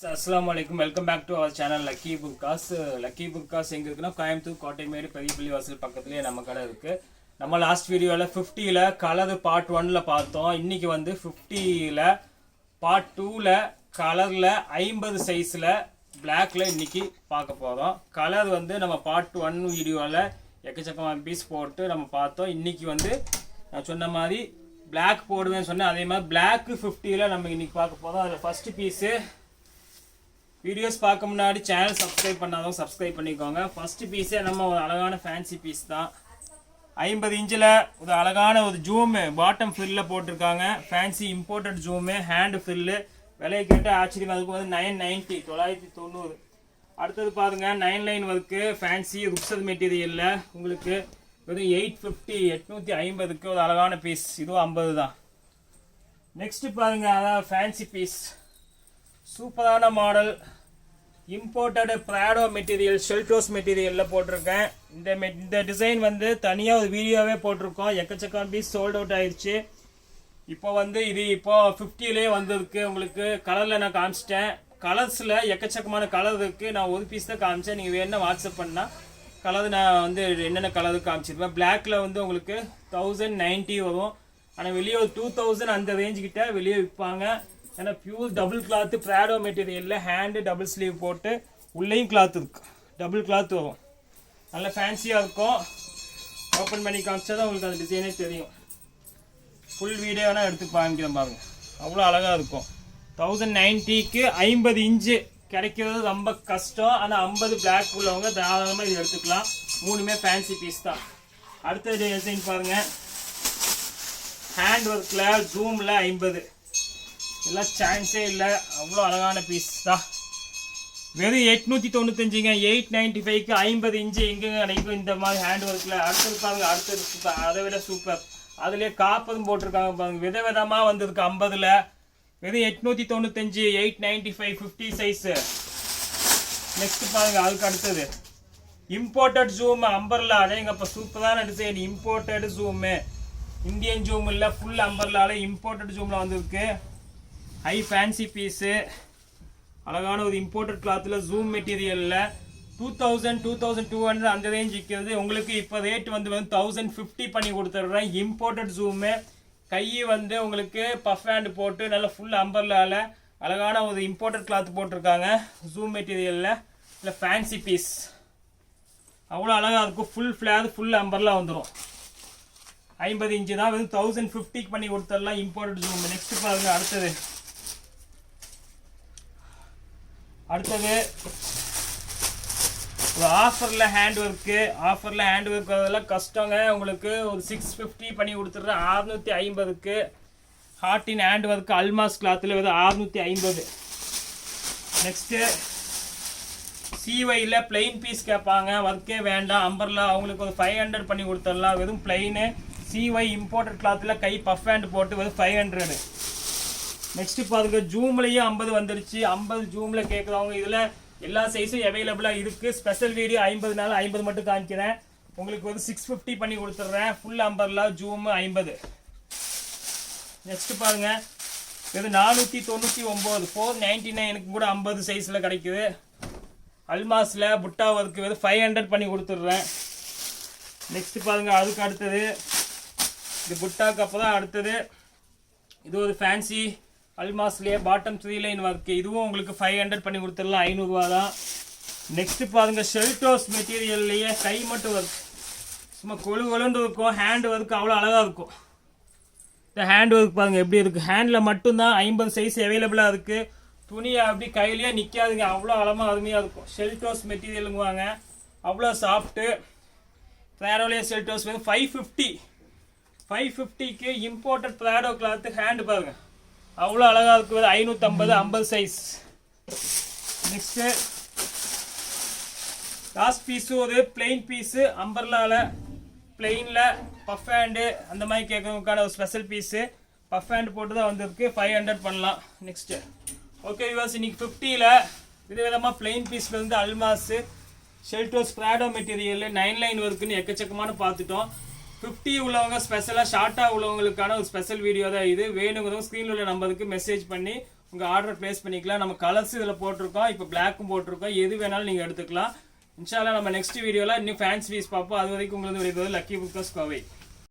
Assalamualaikum, welcome back to our channel Lucky Bookcast. Lucky Bookcast எங்க இருக்குன்னா கோயம்புத்தூர் கோட்டைமேடு பெரியபள்ளி வாசல் பக்கத்துலயே நம்ம கடை இருக்கு. நம்ம லாஸ்ட் வீடியோல 50ல கலர் பார்ட் 1ல பார்த்தோம். இன்னைக்கு வந்து 50ல பார்ட் 2ல கலர்ல 50 சைஸ்ல பிளாக்ல இன்னைக்கு பார்க்க போறோம். கலர் வந்து நம்ம பார்ட் 1 வீடியோல எக்கச்சக்கமான பீஸ் போட்டு நம்ம பார்த்தோம். இன்னைக்கு வந்து நான் சொன்ன மாதிரி பிளாக் போடுவேன்னு சொன்னேன். அதே மாதிரி பிளாக் 50ல நம்ம இன்னைக்கு பார்க்க போறோம். அதுல ஃபர்ஸ்ட் பீஸ் வீடியோஸ் பார்க்க முன்னாடி சேனல் சப்ஸ்கிரைப் பண்ணாதவங்க சப்ஸ்கிரைப் பண்ணிக்கோங்க. ஃபர்ஸ்ட் பீஸே நம்ம ஒரு அழகான ஃபேன்சி பீஸ் தான். 50 இன்ச்சில் ஒரு அழகான ஒரு ஜூமு பாட்டம் ஃபில்லில் போட்டிருக்காங்க. Fancy imported zoom hand fill. விலையை கேட்டு ஆச்சரியம். அதுக்கு வந்து 990 990. அடுத்தது பாருங்க 9 லைன் ஒர்க்கு ஃபேன்சி ருக்ஸல் மெட்டீரியலில் உங்களுக்கு வெறும் 850 850க்கு ஒரு அழகான பீஸ். இதுவும் 50 தான். நெக்ஸ்ட் பாருங்க அதான் ஃபேன்சி பீஸ் சூப்பரான மாடல் இம்போர்ட்டட் பிராடோ மெட்டீரியல் ஷெல்டோஸ் மெட்டீரியலில் போட்டிருக்கேன். இந்த டிசைன் வந்து தனியாக ஒரு வீடியோவே போட்டிருக்கோம். எக்கச்சக்கம் பீஸ் சோல்ட் அவுட் ஆயிடுச்சு. இப்போ வந்து இது இப்போ 50லேயே வந்திருக்கு. உங்களுக்கு கலரில் நான் காமிச்சிட்டேன். கலர்ஸில் எக்கச்சக்கமான கலர் இருக்குது. நான் ஒரு பீஸ் தான் காமிச்சேன். நீங்கள் வேணா வாட்ஸ்அப் பண்ணால் கலர் நான் வந்து என்னென்ன கலரு காமிச்சிருப்பேன். பிளாக்ல வந்து உங்களுக்கு 1090 வரும். ஆனால் வெளியே ஒரு 2000 அந்த ரேஞ்சுக்கிட்ட வெளியே விற்பாங்க. ஏன்னா பியூர் டபுள் கிளாத் பிராடோ மெட்டீரியலில் ஹேண்டு டபுள் ஸ்லீவ் போட்டு உள்ளேயும் கிளாத் இருக்கு. டபுள் கிளாத் வரும். நல்ல ஃபேன்சியாக இருக்கும். ஓப்பன் பண்ணி காமிச்சா தான் உங்களுக்கு அந்த டிசைனே தெரியும். ஃபுல் வீடியோ வேணால் எடுத்து காமிக்கிறேன் பாருங்க. அவ்வளோ அழகாக இருக்கும். 1090க்கு 50 இன்ச்சு கிடைக்கிறது ரொம்ப கஷ்டம். ஆனால் 50 பிளாக் உள்ளவங்க தாராளமாக இது எடுத்துக்கலாம். மூணுமே ஃபேன்சி பீஸ் தான். அடுத்த டிசைன் பாருங்கள். ஹேண்ட் ஒர்க்கில் ஜூமில் 50 எல்லாம் சான்ஸே இல்லை. அவ்வளோ அழகான பீஸ் தான். வெறும் 895ங்க 895க்கு 50 இன்ச்சு எங்கெங்க கிடைக்கும் இந்த மாதிரி ஹேண்ட் ஒர்க்கில். அடுத்தது பாருங்க. அடுத்தது சூப்பர், அதை விட சூப்பர். அதுலேயே காப்பதும் போட்டிருக்காங்க பாருங்க. விதவிதமாக வந்திருக்கு 50ல். வெறும் 895 895 50 சைஸு. நெக்ஸ்ட் பாருங்க. அதுக்கு அடுத்தது இம்போர்ட்டட் ஜூம் அம்பர்லா. அதேங்கப்போ சூப்பரான டிசைன். இம்போர்ட்டட் ஜூமு இந்தியன் ஜூம் இல்லை, ஃபுல் அம்பர்லாவில் இம்போர்ட்டட் ஜூமில் வந்திருக்கு. ஹை ஃபேன்சி பீஸு அழகான ஒரு இம்போர்ட்டட் கிளாத்தில் ஜூம் மெட்டீரியலில் 2000 2200 அந்த ரேஞ்ச் விற்கிறது. உங்களுக்கு இப்போ ரேட் வந்து 1050 பண்ணி கொடுத்துட்றேன். இம்போர்ட்டட் ஜூமு கை வந்து உங்களுக்கு பஃப் ஹேண்ட் போட்டு நல்லா ஃபுல் அம்பர்லாவில் அழகான ஒரு இம்போர்ட்டட் கிளாத் போட்டிருக்காங்க. ஜூம் மெட்டீரியலில் இல்லை ஃபேன்சி பீஸ் அவ்வளோ அழகாக இருக்கும். ஃபுல் ஃப்ளேர் ஃபுல் அம்பர்லா வந்துடும். 50 இன்ச்சு தான். வெறும் 1050 பண்ணி கொடுத்துடலாம் இம்போர்ட்டட் ஜூம். நெக்ஸ்ட் பாருங்க. அடுத்தது ஒரு ஆஃபரில் ஹேண்ட் ஒர்க்கு. ஆஃபரில் ஹேண்ட் ஒர்க் அதெல்லாம் கஷ்டங்க. உங்களுக்கு ஒரு 650 பண்ணி கொடுத்துட்றேன். 650க்கு ஹார்டின் ஹேண்ட் ஒர்க்கு அல்மாஸ் கிளாத்தில் வெறும் 650. நெக்ஸ்ட்டு சிஒயில் பிளெயின் பீஸ் கேட்பாங்க. ஒர்க்கே வேண்டாம் அம்பர்லா. அவங்களுக்கு ஒரு 500 பண்ணி கொடுத்துடலாம். வெறும் பிளெயின் சிஒய் இம்போர்ட்டட் கிளாத்தில் கை பஃப் ஹேண்ட் போட்டு வெறும் 500. நெக்ஸ்ட் பாருங்க. ஜூம்லேயும் 50 வந்துருச்சு. 50 ஜூமில் கேட்குறவங்க இதில் எல்லா சைஸும் அவைலபிளாக இருக்குது. ஸ்பெஷல் வீடியோ 50நால 50 மட்டும் காமிக்கிறேன். உங்களுக்கு வந்து 650 பண்ணி கொடுத்துட்றேன். Full umbrella zoom 50. நெக்ஸ்ட் பாருங்க. இது 499 499க்கு கூட 50 சைஸில் கிடைக்குது. அல்மாஸில் புட்டா ஒர்க்கு வெறும் 500 பண்ணி கொடுத்துட்றேன். நெக்ஸ்ட் பாருங்க. அதுக்கு அடுத்தது இது புட்டாக்கு அப்போ தான் அடுத்தது இது ஒரு ஃபேன்சி அல்மாஸ்லேயே பாட்டம் 3 லைன் ஒர்க்கு. இதுவும் உங்களுக்கு 500 பண்ணி கொடுத்துடலாம். 500 ரூபா தான். நெக்ஸ்ட் பாருங்க. ஷெல்டோஸ் மெட்டீரியல்லையே கை மட்டும் ஒர்க் சும்மா கொழுன்னு இருக்கும். ஹேண்ட் ஒர்க் அவ்வளோ அழகாக இருக்கும். இந்த ஹேண்ட் ஒர்க் பாருங்க எப்படி இருக்குது. ஹேண்டில் மட்டும்தான் 50 சைஸ் அவைலபிளாக இருக்குது. துணியை அப்படி கையிலேயே நிற்காதுங்க. அவ்வளோ அழகாக அருமையாக இருக்கும். ஷெல்டோஸ் மெட்டீரியலுங்குவாங்க. அவ்வளோ சாஃப்ட்டு. ப்ராடோலேயே ஷெல்டோஸ் வந்து 550க்கு இம்போர்ட்டட் ப்ராடோ கிளாத்து ஹேண்டு பாருங்க அவ்வளோ அழகாக இருக்குது. 550 50 சைஸ். நெக்ஸ்ட்டு லாஸ்ட் பீஸு ஒரு பிளெயின் பீஸு அம்பர்லாவில் பிளெயினில் பஃப் ஹேண்டு அந்த மாதிரி கேட்குறவங்களுக்கான ஒரு ஸ்பெஷல் பீஸு பஃப் ஹேண்டு போட்டு தான் வந்திருக்கு. 500 பண்ணலாம். நெக்ஸ்ட்டு ஓகே வியூவர்ஸ், இன்னைக்கு 50ல் விதவிதமாக பிளெயின் பீஸ்லேருந்து அல்மாஸு ஷெல்டோஸ் ப்ராடோ மெட்டீரியல் 9 லைன் ஒர்க்குன்னு எக்கச்சக்கமான பார்த்துட்டோம். 50 உள்ளவங்க ஸ்பெஷலாக ஷார்ட்டாக உள்ளவங்களுக்கான ஒரு ஸ்பெஷல் வீடியோ தான் இது. வேணுங்கிறவங்க ஸ்க்ரீனில் உள்ள நம்பருக்கு மெசேஜ் பண்ணி உங்கள் ஆர்டர் ப்ளேஸ் பண்ணிக்கலாம். நம்ம கலர்ஸ் இதில் போட்டிருக்கோம், இப்போ பிளாக்கும் போட்டிருக்கோம், எது வேணாலும் நீங்கள் எடுத்துக்கலாம். இன்ஷால்லா நம்ம நெக்ஸ்ட் வீடியோவில் இன்னும் ஃபேன்சி பீஸ் பார்ப்போம். அது வரைக்கும் உங்களுக்கு லக்கி புக்காஸ் கோவை.